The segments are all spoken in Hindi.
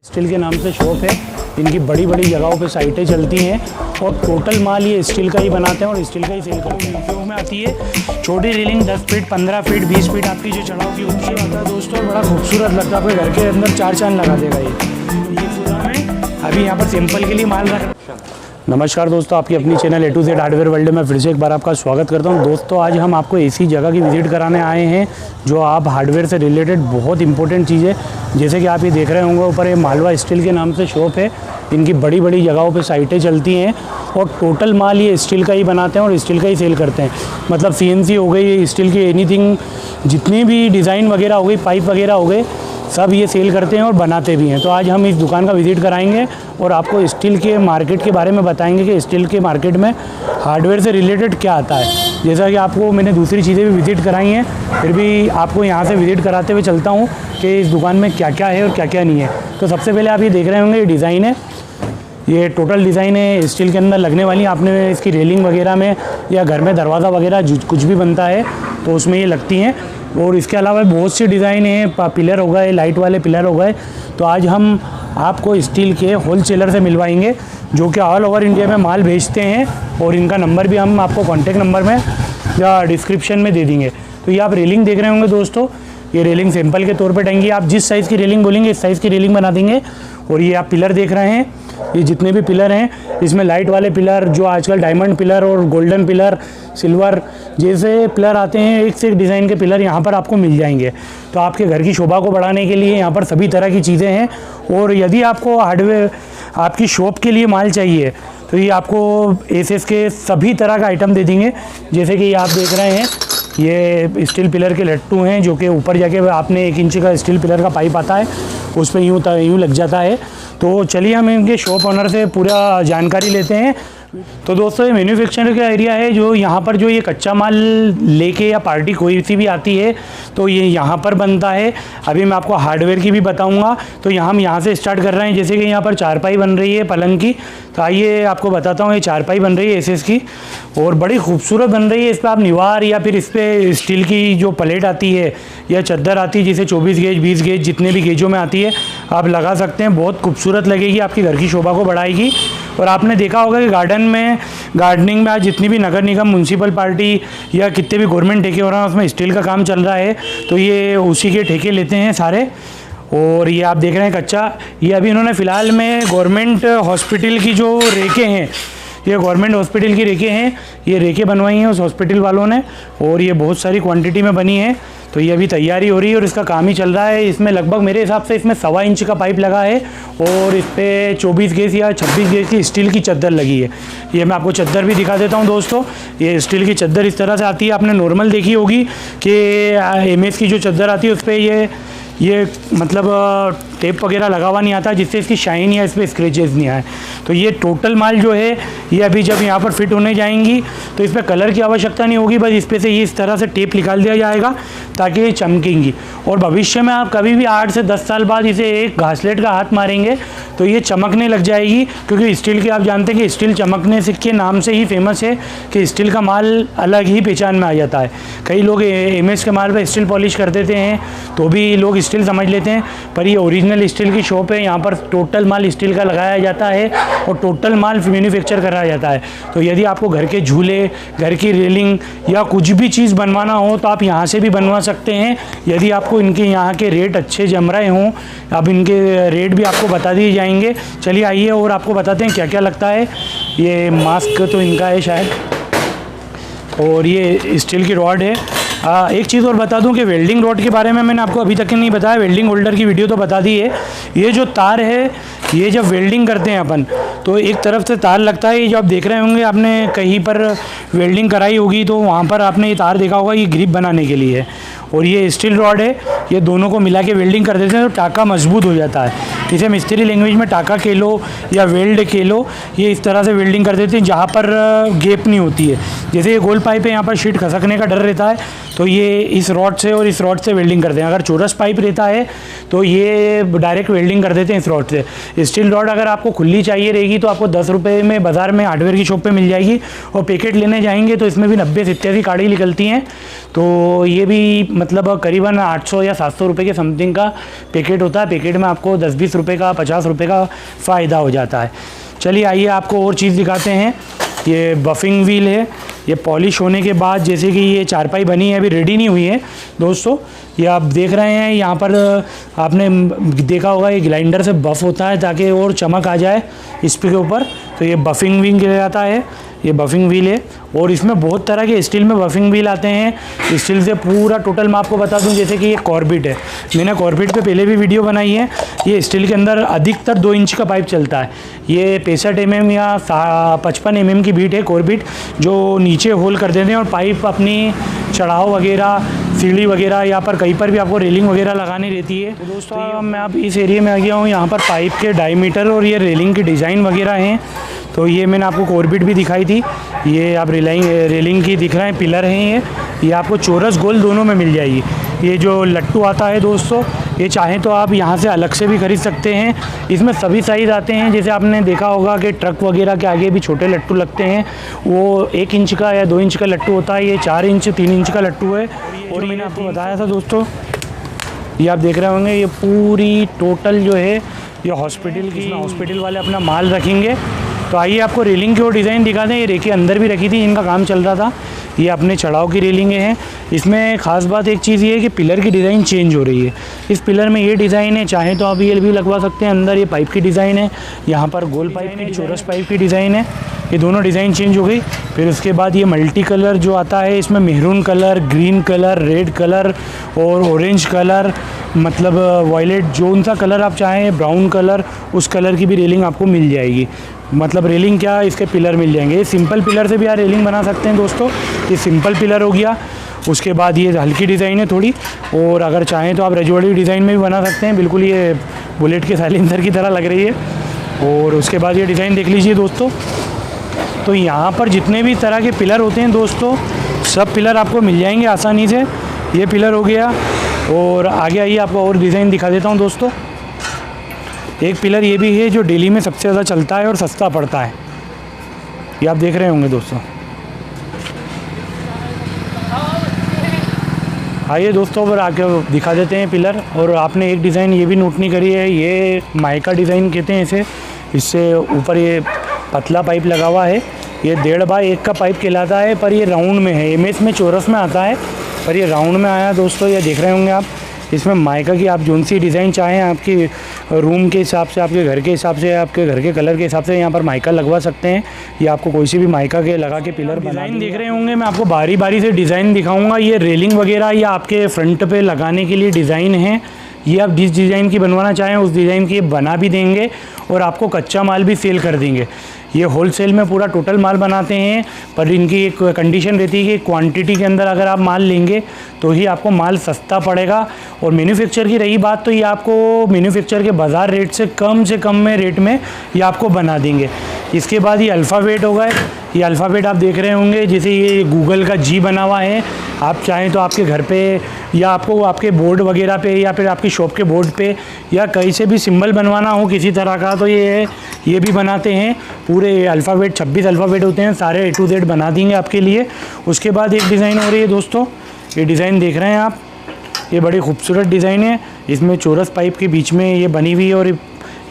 स्टील के नाम से शॉप है। इनकी बड़ी बड़ी जगहों पे साइटें चलती हैं और टोटल माल ये स्टील का ही बनाते हैं और स्टील का ही सेल करते हैं। उपयोग में आती है छोटी रेलिंग 10 फीट 15 फीट 20 फीट आपकी जो चढ़ाव की होती है आता है दोस्तों। बड़ा खूबसूरत लगता है, आपके घर के अंदर चार चांद लगा देगा ये पूरा में। अभी यहाँ पर सैंपल के लिए माल रख। नमस्कार दोस्तों, आपकी अपनी channel A to Z hardware world में फिर से एक बार आपका स्वागत करता हूं। दोस्तों आज हम आपको ऐसी जगह की विज़िट कराने आए हैं जो आप हार्डवेयर से रिलेटेड बहुत इंपॉर्टेंट चीज़ है। जैसे कि आप ये देख रहे होंगे ऊपर, ये मालवा स्टील के नाम से शॉप है। इनकी बड़ी बड़ी जगहों पे साइटें चलती हैं और टोटल माल ये स्टील का ही बनाते हैं और स्टील का ही सेल करते हैं। मतलब CNC हो गई, स्टील की एनीथिंग जितनी भी डिज़ाइन वगैरह हो गई, पाइप वगैरह हो गए, सब ये सेल करते हैं और बनाते भी हैं। तो आज हम इस दुकान का विज़िट कराएंगे और आपको स्टील के मार्केट के बारे में बताएंगे कि स्टील के मार्केट में हार्डवेयर से रिलेटेड क्या आता है। जैसा कि आपको मैंने दूसरी चीज़ें भी विज़िट कराई हैं, फिर भी आपको यहाँ से विज़िट कराते हुए चलता हूँ कि इस दुकान में क्या क्या है और क्या क्या नहीं है। तो सबसे पहले आप ये देख रहे होंगे, ये डिज़ाइन है, ये टोटल डिज़ाइन है स्टील के अंदर लगने वाली। आपने इसकी रेलिंग वगैरह में या घर में दरवाज़ा वगैरह कुछ भी बनता है तो उसमें ये लगती हैं। और इसके अलावा बहुत सी डिज़ाइन है, पिलर हो गए, लाइट वाले पिलर हो गए। तो आज हम आपको स्टील के होलसेलर से मिलवाएंगे जो कि ऑल ओवर इंडिया में माल भेजते हैं और इनका नंबर भी हम आपको कॉन्टैक्ट नंबर में या डिस्क्रिप्शन में दे देंगे। तो ये आप रेलिंग देख रहे होंगे दोस्तों, ये रेलिंग सैंपल के तौर पे टंगी। आप जिस साइज़ की रेलिंग बोलेंगे इस साइज़ की रेलिंग बना देंगे। और ये आप पिलर देख रहे हैं, ये जितने भी पिलर हैं इसमें लाइट वाले पिलर, जो आजकल डायमंड पिलर और गोल्डन पिलर, सिल्वर जैसे पिलर आते हैं, एक से एक डिज़ाइन के पिलर यहाँ पर आपको मिल जाएंगे। तो आपके घर की शोभा को बढ़ाने के लिए यहाँ पर सभी तरह की चीज़ें हैं। और यदि आपको हार्डवेयर आपकी शॉप के लिए माल चाहिए तो ये आपको SS के सभी तरह का आइटम दे देंगे। जैसे कि ये आप देख रहे हैं, ये स्टील पिलर के लट्टू हैं जो कि ऊपर जाके आपने 1 इंच का स्टील पिलर का पाइप आता है, उस पर यूँ लग जाता है। तो चलिए हम इनके शॉप ओनर से पूरा जानकारी लेते हैं। तो दोस्तों ये मैन्युफैक्चरिंग का एरिया है, जो यहाँ पर जो ये कच्चा माल लेके या पार्टी कोई सी भी आती है तो ये यहाँ पर बनता है। अभी मैं आपको हार्डवेयर की भी बताऊँगा। तो हम यहाँ से स्टार्ट कर रहे हैं। जैसे कि यहाँ पर चारपाई बन रही है पलंग की, तो आइए आपको बताता हूँ। ये चारपाई बन रही है SS की और बड़ी खूबसूरत बन रही है। इस पर आप निवार या फिर इस पर स्टील की जो प्लेट आती है या चद्दर आती है, जिसे 24 गेज 20 गेज जितने भी गेजों में आती है आप लगा सकते हैं। बहुत खूबसूरत लगेगी, आपकी घर की शोभा को बढ़ाएगी। और आपने देखा होगा कि गार्डनिंग में आज जितनी भी नगर निगम, म्यूनसिपल पार्टी या कितने भी गवर्नमेंट ठेके हो रहे हैं उसमें स्टील का काम चल रहा है, तो ये उसी के ठेके लेते हैं सारे। और ये आप देख रहे हैं कच्चा, ये अभी इन्होंने फ़िलहाल में गवर्नमेंट हॉस्पिटल की जो रेकें हैं, ये गवर्नमेंट हॉस्पिटल की रेकें हैं, ये रेकें बनवाई हैं उस हॉस्पिटल वालों ने और ये बहुत सारी क्वांटिटी में बनी है। तो ये अभी तैयारी हो रही है और इसका काम ही चल रहा है। इसमें लगभग मेरे हिसाब से इसमें 1.25 इंच का पाइप लगा है और इस पर 24 गेज या 26 गेज की स्टील की चद्दर लगी है। ये मैं आपको चद्दर भी दिखा देता हूँ दोस्तों। ये स्टील की चद्दर इस तरह से आती है, आपने नॉर्मल देखी होगी कि MS की जो चद्दर आती है उस पर ये मतलब टेप वगैरह लगा हुआ नहीं आता, जिससे इसकी शाइन या इस पर स्क्रैचेस नहीं आए। तो ये टोटल माल जो है ये अभी जब यहाँ पर फिट होने जाएंगी तो इस पर कलर की आवश्यकता नहीं होगी, बस इस पर से ये इस तरह से टेप निकाल दिया जाएगा ताकि ये चमकेंगी। और भविष्य में आप कभी भी 8 से 10 साल बाद इसे एक घासलेट का हाथ मारेंगे तो ये चमकने लग जाएगी, क्योंकि स्टील की आप जानते हैं कि स्टील चमकने से के नाम से ही फेमस है कि स्टील का माल अलग ही पहचान में आ जाता है। कई लोग MS के माल पर स्टील पॉलिश कर देते हैं तो भी लोग स्टील समझ लेते हैं, पर ये ओरिजिनल स्टील की शॉप है। यहाँ पर टोटल माल स्टील का लगाया जाता है और टोटल माल मैन्युफैक्चर कराया जाता है। तो यदि आपको घर के झूले, घर की रेलिंग या कुछ भी चीज़ बनवाना हो तो आप यहाँ से भी बनवा सकते हैं। यदि आपको इनके यहाँ के रेट अच्छे जम रहे हों, अब इनके रेट भी आपको बता दिए जाएंगे। चलिए आइए और आपको बताते हैं क्या क्या लगता है। ये मास्क तो इनका है शायद, और ये स्टील की रॉड है। एक चीज़ और बता दूं कि वेल्डिंग रॉड के बारे में मैंने आपको अभी तक नहीं बताया। वेल्डिंग होल्डर की वीडियो तो बता दी है। ये जो तार है, ये जब वेल्डिंग करते हैं अपन तो एक तरफ से तार लगता है। ये जो आप देख रहे होंगे, आपने कहीं पर वेल्डिंग कराई होगी तो वहाँ पर आपने ये तार देखा होगा, ये ग्रिप बनाने के लिए है। और ये स्टील रॉड है, ये दोनों को मिला के वेल्डिंग कर देते हैं तो टाका मजबूत हो जाता है। इसे मिस्त्री लैंग्वेज में टाका केलो या वेल्ड केलो, ये इस तरह से वेल्डिंग कर देते हैं जहाँ पर गैप नहीं होती है। जैसे ये गोल पाइप है, यहाँ पर शीट खसकने का डर रहता है, तो ये इस रॉड से और इस रॉड से वेल्डिंग करते हैं। अगर चौरस पाइप रहता है तो ये डायरेक्ट वेल्डिंग कर देते हैं इस रॉड से। स्टील रॉड अगर आपको खुली चाहिए रहेगी तो आपको 10 रुपये में बाज़ार में हार्डवेयर की शॉप पे मिल जाएगी, और पैकेट लेने जाएंगे तो इसमें भी 90 से 87 काड़ी निकलती हैं। तो ये भी मतलब करीबन 800 या 700 रुपये के समथिंग का पैकेट होता है। पैकेट में आपको 10-20 रुपये का 50 रुपये का फ़ायदा हो जाता है। चलिए आइए आपको और चीज़ दिखाते हैं। ये बफिंग व्हील है, ये पॉलिश होने के बाद जैसे कि ये चारपाई बनी है, अभी रेडी नहीं हुई है दोस्तों। ये आप देख रहे हैं, यहाँ पर आपने देखा होगा ये ग्राइंडर से बफ होता है ताकि और चमक आ जाए इस पे के ऊपर, तो ये बफिंग व्हील कहलाता है। ये बफिंग व्हील है, और इसमें बहुत तरह के स्टील में बफिंग व्हील आते हैं। स्टील से पूरा टोटल मैं आपको बता दूं, जैसे कि ये कॉर्बिट है, मैंने कॉर्बिट पे पहले भी वीडियो बनाई है। ये स्टील के अंदर अधिकतर 2 इंच का पाइप चलता है। ये 65 mm या 55 mm की बीट है कॉर्बिट, जो नीचे होल कर देते हैं और पाइप अपनी चढ़ाव वगैरह, सीढ़ी वगैरह, यहाँ पर कहीं पर भी आपको रेलिंग वगैरह लगानी रहती है। तो दोस्तों मैं अब इस एरिया में आ गया हूँ, यहाँ पर पाइप के डायमीटर और ये रेलिंग की डिज़ाइन वगैरह हैं। तो ये मैंने आपको कॉर्बिट भी दिखाई थी, ये आप रेलिंग की दिख रहे हैं, पिलर हैं ये आपको चौरस गोल दोनों में मिल जाएगी। ये जो लट्टू आता है दोस्तों, ये चाहें तो आप यहाँ से अलग से भी खरीद सकते हैं। इसमें सभी साइज़ आते हैं, जैसे आपने देखा होगा कि ट्रक वगैरह के आगे भी छोटे लट्टू लगते हैं, वो 1 इंच का या 2 इंच का लट्टू होता है। ये 4 इंच 3 इंच का लट्टू है। और मैंने आपको बताया था दोस्तों, ये आप देख रहे होंगे, ये पूरी टोटल जो है ये हॉस्पिटल वाले अपना माल रखेंगे। तो आइए आपको रेलिंग की और डिज़ाइन दिखा दें। ये रेकी अंदर भी रखी थी, इनका काम चल रहा था। ये अपने चढ़ाव की रेलिंगें हैं। इसमें ख़ास बात एक चीज़ ये है कि पिलर की डिज़ाइन चेंज हो रही है। इस पिलर में ये डिज़ाइन है, चाहे तो आप ये भी लगवा सकते हैं। अंदर ये पाइप की डिज़ाइन है, यहाँ पर गोल पाइप की, चौरस पाइप की डिज़ाइन है। ये दोनों डिज़ाइन चेंज हो गई। फिर उसके बाद ये मल्टी कलर जो आता है, इसमें maroon colour, green colour, red colour और ऑरेंज कलर, मतलब वॉयलेट, जो सा कलर आप चाहें, ब्राउन कलर, उस कलर की भी रेलिंग आपको मिल जाएगी। मतलब रेलिंग क्या, इसके पिलर मिल जाएंगे। ये सिंपल पिलर से भी आप रेलिंग बना सकते हैं दोस्तों। ये सिंपल पिलर हो गया। उसके बाद ये हल्की डिज़ाइन है थोड़ी, और अगर चाहें तो आप रजवाड़ी डिज़ाइन में भी बना सकते हैं। बिल्कुल ये बुलेट के साइलेंसर की तरह लग रही है। और उसके बाद ये डिज़ाइन देख लीजिए दोस्तों। तो यहाँ पर जितने भी तरह के पिलर होते हैं दोस्तों, सब पिलर आपको मिल जाएंगे आसानी से। ये पिलर हो गया, और आगे आइए आपको और डिज़ाइन दिखा देता हूँ दोस्तों। एक पिलर ये भी है जो दिल्ली में सबसे ज़्यादा चलता है और सस्ता पड़ता है, ये आप देख रहे होंगे दोस्तों। आइए दोस्तों पर आके दिखा देते हैं पिलर। और आपने एक डिज़ाइन ये भी नोट नहीं करी है, ये माइका डिज़ाइन कहते हैं इसे। इससे ऊपर ये पतला पाइप लगा हुआ है, ये 1.5 बाय 1 का पाइप कहलाता है, पर ये राउंड में है। एमएस में चौरस में आता है, पर ये राउंड में आया दोस्तों। ये देख रहे होंगे आप, इसमें माइका की आप जोन सी डिज़ाइन चाहें, आपकी रूम के हिसाब से, आपके घर के हिसाब से, आपके घर के कलर के हिसाब से यहाँ पर माइका लगवा सकते हैं। या आपको कोई सी भी माइका के लगा के पिलर डिज़ाइन देख रहे होंगे। मैं आपको बारी बारी से डिज़ाइन दिखाऊंगा। ये रेलिंग वगैरह या आपके फ्रंट पे लगाने के लिए डिज़ाइन है। ये आप जिस डिज़ाइन की बनवाना चाहें उस डिज़ाइन की बना भी देंगे, और आपको कच्चा माल भी सेल कर देंगे। ये होलसेल में पूरा टोटल माल बनाते हैं, पर इनकी एक कंडीशन रहती है कि क्वांटिटी के अंदर अगर आप माल लेंगे तो ही आपको माल सस्ता पड़ेगा। और मैन्युफैक्चर की रही बात, तो ये आपको मैन्युफैक्चर के बाज़ार रेट से कम में रेट में ये आपको बना देंगे। इसके बाद ये अल्फ़ाबेट होगा। ये अल्फ़ाबेट आप देख रहे होंगे, जैसे ये गूगल का जी बना हुआ है। आप चाहें तो आपके घर पे, या आपको आपके बोर्ड वगैरह पे, या फिर आपकी शॉप के बोर्ड पे, या कहीं से भी सिंबल बनवाना हो किसी तरह का, तो ये भी बनाते हैं। पूरे अल्फ़ाबेट 26 अल्फ़ाबेट होते हैं, सारे A to Z बना देंगे आपके लिए। उसके बाद एक डिज़ाइन हो रही है दोस्तों, ये डिज़ाइन देख रहे हैं आप, ये बड़ी खूबसूरत डिज़ाइन है। इसमें चौरस पाइप के बीच में ये बनी हुई है, और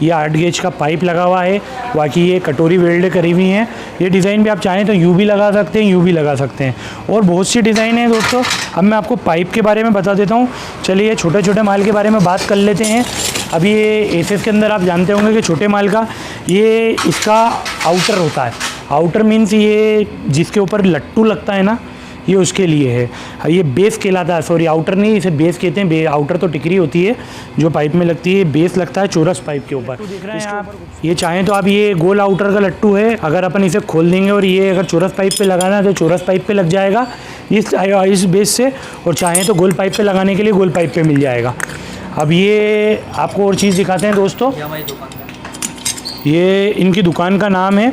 ये 8 गेज का पाइप लगा हुआ है। बाकी ये कटोरी वेल्ड करी हुई हैं। ये डिज़ाइन भी आप चाहें तो यूँ भी लगा सकते हैं, यूँ भी लगा सकते हैं, और बहुत सी डिज़ाइन है दोस्तों। अब मैं आपको पाइप के बारे में बता देता हूँ। चलिए छोटे छोटे माल के बारे में बात कर लेते हैं। अब ये एसएस के अंदर आप जानते होंगे कि छोटे माल का ये इसका आउटर होता है। आउटर मीन्स ये जिसके ऊपर लट्टू लगता है ना, ये उसके लिए है। ये बेस कहलाता है, सॉरी आउटर नहीं, इसे बेस कहते हैं। आउटर तो टिकरी होती है जो पाइप में लगती है, बेस लगता है चौरस पाइप के ऊपर। देख रहे हैं आप, ये चाहें तो आप, ये गोल आउटर का लट्टू है, अगर अपन इसे खोल देंगे और ये अगर चौरस पाइप पे लगाना है तो चौरस पाइप पे लग जाएगा इस बेस से, और चाहें तो गोल पाइप पे लगाने के लिए गोल पाइप पे मिल जाएगा। अब ये आपको और चीज़ दिखाते हैं दोस्तों। ये इनकी दुकान का नाम है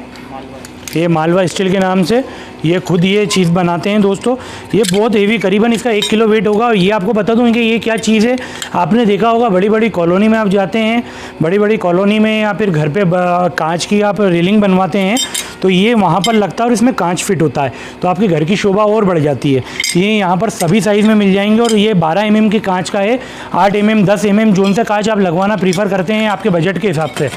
ये मालवा स्टील के नाम से ये खुद ये चीज़ बनाते हैं दोस्तों। ये बहुत हेवी, करीबन इसका 1 किलो वेट होगा। और ये आपको बता दूं कि ये क्या चीज़ है, आपने देखा होगा बड़ी बड़ी कॉलोनी में आप जाते हैं, बड़ी बड़ी कॉलोनी में या फिर घर पे कांच की आप रेलिंग बनवाते हैं तो ये वहाँ पर लगता है और इसमें कांच फिट होता है तो आपके घर की शोभा और बढ़ जाती है। ये यहाँ पर सभी साइज़ में मिल जाएंगे और ये 12 mm की कांच का है, 8 mm 10 mm जोन से कांच आप लगवाना प्रीफर करते हैं आपके बजट के हिसाब से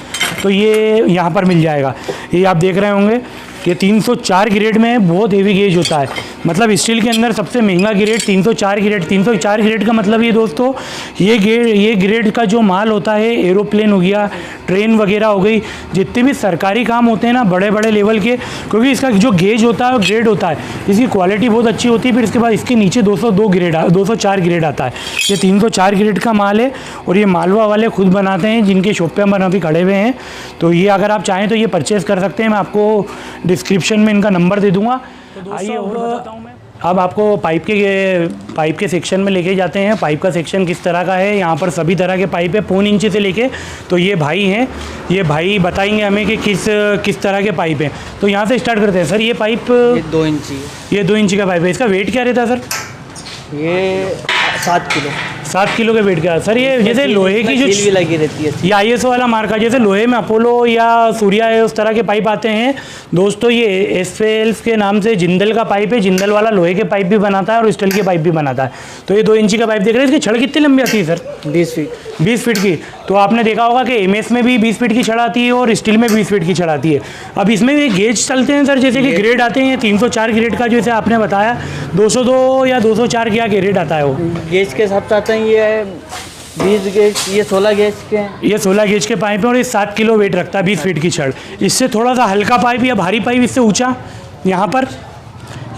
तो ये यहाँ पर मिल जाएगा। ये आप देख रहे होंगे ये 304 ग्रेड में है, बहुत हेवी गेज होता है। मतलब स्टील के अंदर सबसे महंगा ग्रेड 304 ग्रेड। 304 ग्रेड का मतलब ये दोस्तों ये ग्रेड का जो माल होता है, एरोप्लेन हो गया, ट्रेन वगैरह हो गई, जितने भी सरकारी काम होते हैं ना बड़े बड़े लेवल के, क्योंकि इसका जो गेज होता है ग्रेड होता है, इसकी क्वालिटी बहुत अच्छी होती है। फिर इसके बाद इसके नीचे 204 ग्रेड आता है। ये 304 ग्रेड का माल है और ये मालवा वाले खुद बनाते हैं जिनके शॉप पे हम अभी खड़े हुए हैं। तो ये अगर आप चाहें तो ये परचेज़ कर सकते हैं, मैं आपको डिस्क्रिप्शन में इनका नंबर दे दूंगा। तो आइए और बताता हूँ मैं। अब आपको पाइप के सेक्शन में लेके जाते हैं। पाइप का सेक्शन किस तरह का है, यहाँ पर सभी तरह के पाइप है, 1.5 इंच से लेके, तो ये भाई हैं, ये भाई बताएंगे हमें कि किस तरह के पाइप हैं। तो यहाँ से स्टार्ट करते हैं सर। ये पाइप 2 इंची, ये 2 इंची का पाइप है। इसका वेट क्या रहता है सर? ये 7 किलो। 7 किलो के वेट का सर। ये जैसे लोहे की जो भी लगी रहती है, ये ISO वाला मार्का, जैसे लोहे में अपोलो या सूर्या है उस तरह के पाइप आते हैं दोस्तों। ये एसफेल्स के नाम से जिंदल का पाइप है। जिंदल वाला लोहे के पाइप भी बनाता है और स्टील के पाइप भी बनाता है। तो ये 2 इंची का पाइप देख रहे हैं। इसकी छड़ कितनी लंबी आती है सर? 20 फीट। 20 फीट की। तो आपने देखा होगा कि MS में भी 20 फीट की छड़ आती है और स्टील में 20 फीट की छड़ आती है। अब इसमें भी गेज चलते हैं सर, जैसे कि ग्रेड आते हैं 304 ग्रेड का, जैसे आपने बताया 202 या 204 क्या ग्रेड आता है वो गेज के हिसाब से आते हैं। ये 20 गेज, ये 16 गेज के हैं। ये 16 गेज के पाइप है और ये 7 किलो वेट रखता है 20 फीट की छड़। इससे थोड़ा सा हल्का पाइप या भारी पाइप, इससे ऊंचा यहाँ पर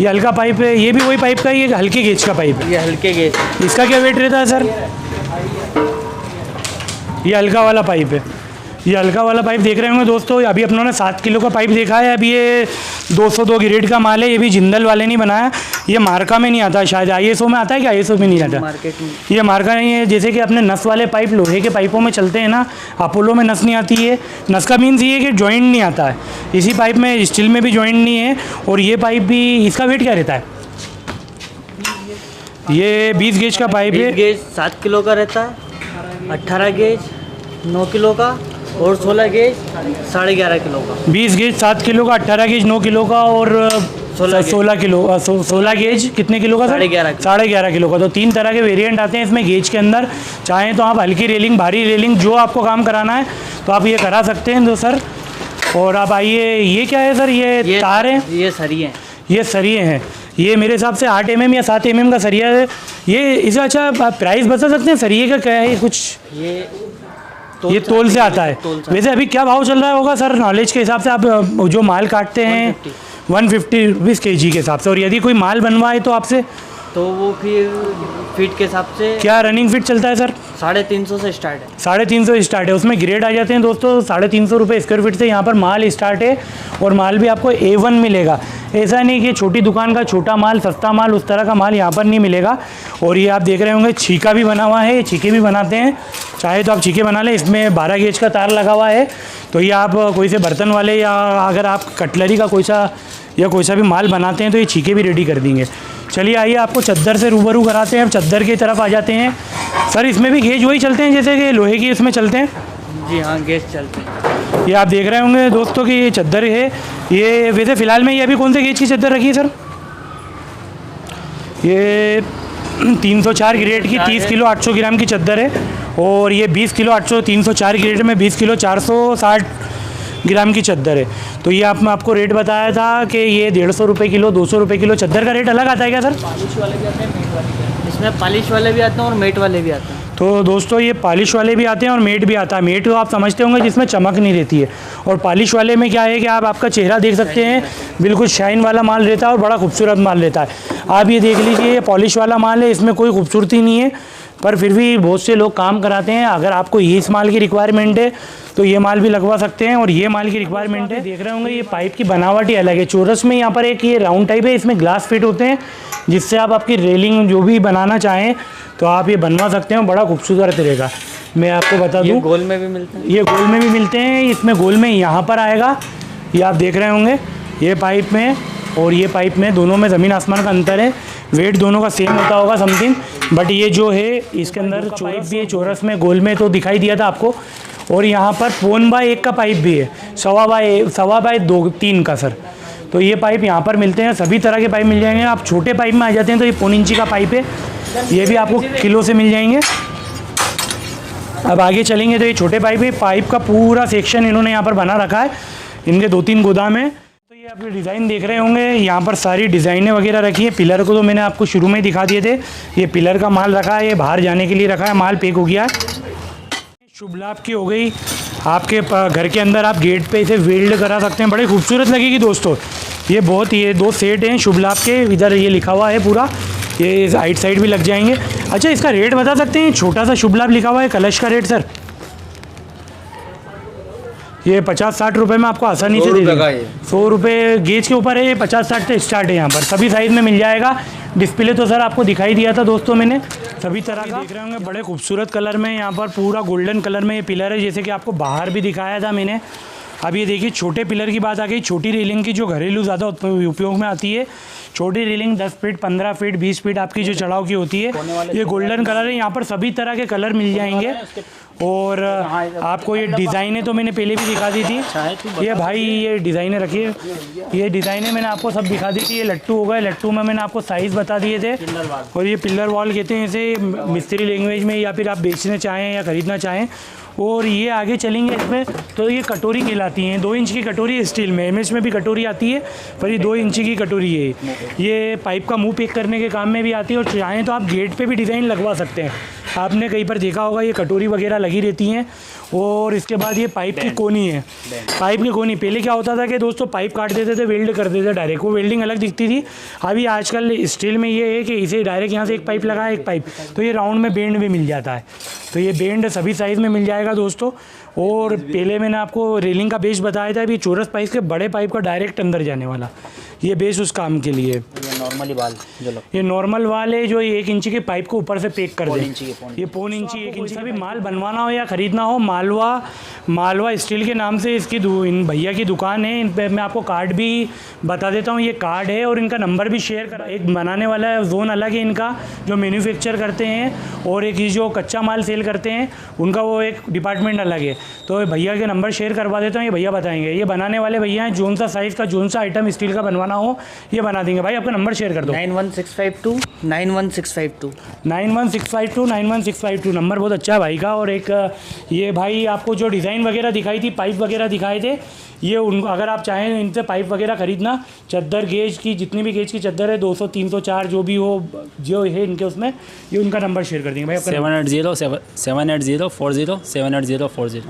ये हल्का पाइप है। ये भी वही पाइप का ही एक हल्के गेज का पाइप है। ये हल्के गेज। इसका क्या वेट रहता है सर? ये हल्का वाला पाइप है। ये हल्का वाला पाइप देख रहे होंगे दोस्तों। अभी अपनों ने 7 किलो का पाइप देखा है। अभी ये 202 ग्रेड का माल है। ये भी जिंदल वाले नहीं बनाया, ये मार्का में नहीं आता है, शायद ISO में आता है कि ISO में नहीं आता। मार्केट में ये मार्का नहीं है। जैसे कि अपने नस वाले पाइप लोहे के पाइपों में चलते हैं ना, अपोलो में नस नहीं आती है। नस का मीन्स ये कि जॉइंट नहीं आता है। इसी पाइप में स्टील में भी जॉइंट नहीं है। और ये पाइप भी, इसका वेट क्या रहता है? ये 20 गेज का पाइप है। गेज 7 किलो का रहता है, 18 गेज 9 किलो का और 16 गेज 11.5 किलो का। 20 गेज 7 किलो का, 18 गेज 9 किलो का और 16 किलो 16 गेज कितने किलो का? 11.5 किलो का। तो 3 तरह के वेरिएंट आते हैं इसमें गेज के अंदर। चाहें तो आप हल्की रेलिंग, भारी रेलिंग, जो आपको काम कराना है तो आप ये करा सकते हैं तो सर। और आप आइए, ये क्या है सर? ये तार है, ये सरिये हैं। ये सरिये हैं। ये मेरे हिसाब से 8 mm या 7 mm का सरिया है ये। इसका अच्छा प्राइस बता सकते हैं सरिये का क्या है कुछ? ये तोल से आता है। वैसे अभी क्या भाव चल रहा होगा सर नॉलेज के हिसाब से? आप जो माल काटते हैं 150 रुपीज़ kg के हिसाब से। और यदि कोई माल बनवाए तो आपसे, तो वो फिर फीट के हिसाब से क्या रनिंग फिट चलता है सर? 350 से स्टार्ट है। 350 स्टार्ट है। उसमें ग्रेड आ जाते हैं दोस्तों। 350 रुपये स्क्वायर फीट से यहाँ पर माल स्टार्ट है। और माल भी आपको A1 मिलेगा। ऐसा नहीं कि छोटी दुकान का छोटा माल, सस्ता माल, उस तरह का माल यहाँ पर नहीं मिलेगा। और ये आप देख रहे होंगे छीका भी बना हुआ है। ये छीके भी बनाते हैं, चाहे तो आप छीके बना लें। इसमें 12 गेज का तार लगा हुआ है। तो ये आप कोई से बर्तन वाले या अगर आप कटलरी का कोई सा भी माल बनाते हैं तो ये छीके भी रेडी कर देंगे। चलिए आइए आपको चद्दर से रूबरू कराते हैं। अब चद्दर की तरफ आ जाते हैं सर। इसमें भी गेज वही चलते हैं जैसे कि लोहे की इसमें चलते हैं? जी हाँ, गेज चलते हैं। ये आप देख रहे होंगे दोस्तों कि ये चद्दर है। ये वैसे फ़िलहाल में ये अभी कौन से गेज की चद्दर रखी है सर? ये 304 ग्रेड की 30 किलो 800 ग्राम की चद्दर है। और ये 20 किलो 304 ग्रेड में 20 किलो 460 ग्राम की चद्दर है। तो ये मैं आपको रेट बताया था कि ये 150 रुपये किलो, 200 रुपये किलो। चद्दर का रेट अलग आता है क्या सर? पॉलिश वाले भी आते हैं, मेट वाले भी आते हैं। इसमें पॉलिश वाले भी आते हैं और मेट वाले भी आते हैं। तो दोस्तों ये पॉलिश वाले भी आते हैं और मेट भी आता है। मेट तो आप समझते होंगे जिसमें चमक नहीं रहती है। और पॉलिश वाले में क्या है कि आप आपका चेहरा देख सकते हैं, बिल्कुल शाइन वाला माल रहता है और बड़ा खूबसूरत माल रहता है। आप ये देख लीजिए, ये पॉलिश वाला माल है, इसमें कोई खूबसूरती नहीं है, पर फिर भी बहुत से लोग काम कराते हैं। अगर आपको ये इस माल की रिक्वायरमेंट है तो ये माल भी लगवा सकते हैं। और ये माल की रिक्वायरमेंट है, देख रहे होंगे ये पाइप की बनावट ही अलग है। चोरस में यहाँ पर एक ये राउंड टाइप है, इसमें ग्लास फिट होते हैं जिससे आप आपकी रेलिंग जो भी बनाना चाहें तो आप ये बनवा सकते हैं। बड़ा खूबसूरत रहेगा। मैं आपको बता दूँ, गोल में भी मिलते हैं। ये गोल में भी मिलते हैं। इसमें गोल में यहाँ पर आएगा, ये आप देख रहे होंगे। ये पाइप में और ये पाइप में, दोनों में ज़मीन आसमान का अंतर है। वेट दोनों का सेम होता होगा समथिंग, बट ये जो है इसके अंदर पाइप भी है, चौरस में गोल में तो दिखाई दिया था आपको। और यहाँ पर 1/1 का पाइप भी है, 1.25/2-3 का सर। तो ये पाइप यहाँ पर मिलते हैं, सभी तरह के पाइप मिल जाएंगे। आप छोटे पाइप में आ जाते हैं तो ये 1.25 इंची का पाइप है, ये भी आपको किलो से मिल जाएंगे। अब आगे चलेंगे तो ये छोटे पाइप है, पाइप का पूरा सेक्शन इन्होंने यहाँ पर बना रखा है। इनके 2-3 गोदाम है। तो ये आप डिज़ाइन देख रहे होंगे, यहाँ पर सारी डिज़ाइनें वगैरह रखी है। पिलर को तो मैंने आपको शुरू में ही दिखा दिए थे। ये पिलर का माल रखा है, ये बाहर जाने के लिए रखा है, माल पैक हो गया है। शुभ लाभ की हो गई, आपके घर के अंदर आप गेट पे इसे वेल्ड करा सकते हैं, बड़ी खूबसूरत लगेगी दोस्तों। ये 2 सेट हैं शुभ लाभ के, इधर ये लिखा हुआ है पूरा, ये राइट साइड भी लग जाएंगे। अच्छा, इसका रेट बता सकते हैं? छोटा सा शुभ लाभ लिखा हुआ है, कलश का रेट सर ये 50-60 रुपये में आपको आसानी से दे देगा। 100 रुपये गेज के ऊपर है, ये 50-60 से स्टार्ट है। यहाँ पर सभी साइज़ में मिल जाएगा। डिस्प्ले तो सर आपको दिखाई दिया था दोस्तों मैंने, सभी तरह का देख रहे होंगे। बड़े खूबसूरत कलर में, यहाँ पर पूरा गोल्डन कलर में ये पिलर है, जैसे कि आपको बाहर भी दिखाया था मैंने। अब ये देखिए, छोटे पिलर की बात आ गई। छोटी रेलिंग की जो घरेलू ज़्यादा उपयोग में आती है, छोटी रेलिंग 10 फीट, 15 फीट, 20 फीट आपकी जो चढ़ाव की होती है, ये गोल्डन कलर है। यहाँ पर सभी तरह के कलर मिल जाएंगे। और आपको ये डिज़ाइनें तो मैंने पहले भी दिखा दी थी। ये भाई ये डिज़ाइनें रखिए, ये डिज़ाइनें मैंने आपको सब दिखा दी थी। ये लट्टू होगा, लट्टू में मैंने आपको साइज़ बता दिए थे। और ये पिलर वॉल कहते हैं इसे मिस्त्री लैंग्वेज में, या फिर आप बेचना चाहें या ख़रीदना चाहें। और ये आगे चलेंगे इसमें तो ये कटोरी कहलाती हैं। 2 इंच की कटोरी स्टील में, एमएच में भी कटोरी आती है, पर ये 2 इंची की कटोरी है। ये पाइप का मुंह पैक करने के काम में भी आती है, और चाहें तो आप गेट पे भी डिज़ाइन लगवा सकते हैं। आपने कहीं पर देखा होगा, ये कटोरी वगैरह लगी रहती हैं। और इसके बाद ये पाइप की कोनी है, पाइप की कोनी। पहले क्या होता था कि दोस्तों पाइप काट देते थे, वेल्ड कर देते थे डायरेक्ट, वो वेल्डिंग अलग दिखती थी। अभी आजकल स्टील में ये है कि इसे डायरेक्ट यहाँ से एक पाइप लगाया, एक पाइप, तो ये राउंड में बेंड भी मिल जाता है। तो ये बेंड सभी साइज़ में मिल जाएगा दोस्तों। और पहले मैंने आपको रेलिंग का बेस बताया था, अभी चौरस पाइप के बड़े पाइप का डायरेक्ट अंदर जाने वाला ये बेस उस काम के लिए। नॉर्मली वाल ये नॉर्मल वाल है जो 1 इंची के पाइप को ऊपर से पैक कर दे। ये 1.25 इंची 1 इंची का भी माल बनवाना हो या ख़रीदना हो, मालवा स्टील के नाम से इसकी इन भैया की दुकान है। इन पर मैं आपको कार्ड भी बता देता हूँ, ये कार्ड है और इनका नंबर भी शेयर कर। एक बनाने वाला है जोन अलग है इनका, जो मैन्युफैक्चर करते हैं, और एक जो कच्चा माल सेल करते हैं उनका वो एक डिपार्टमेंट अलग है। तो भैया के नंबर शेयर करवा देता हूँ, ये भैया बताएंगे। ये बनाने वाले भैया हैं, जोन सा साइज़ का जोन सा आइटम स्टील का बनवाना हो ये बना देंगे। भाई आपका नंबर शेयर कर दो। 91652 91652 91652 91652 नंबर बहुत अच्छा है भाई का। और एक ये भाई आपको जो डिज़ाइन वगैरह दिखाई थी, पाइप वगैरह दिखाए थे, ये अगर आप चाहें इनसे पाइप वगैरह ख़रीदना, चद्दर गेज की जितनी भी गेज की चद्दर है, 200, 300, 4 जो भी हो, जो है इनके उसमें, ये उनका नंबर शेयर कर देंगे भाई। 78040 78040 78040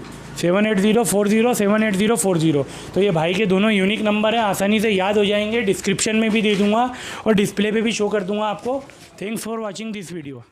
तो ये भाई के दोनों यूनिक नंबर हैं, आसानी से याद हो जाएंगे। डिस्क्रिप्शन में भी दे दूँगा और डिस्प्ले पे भी शो कर दूँगा आपको। Thanks for watching this video.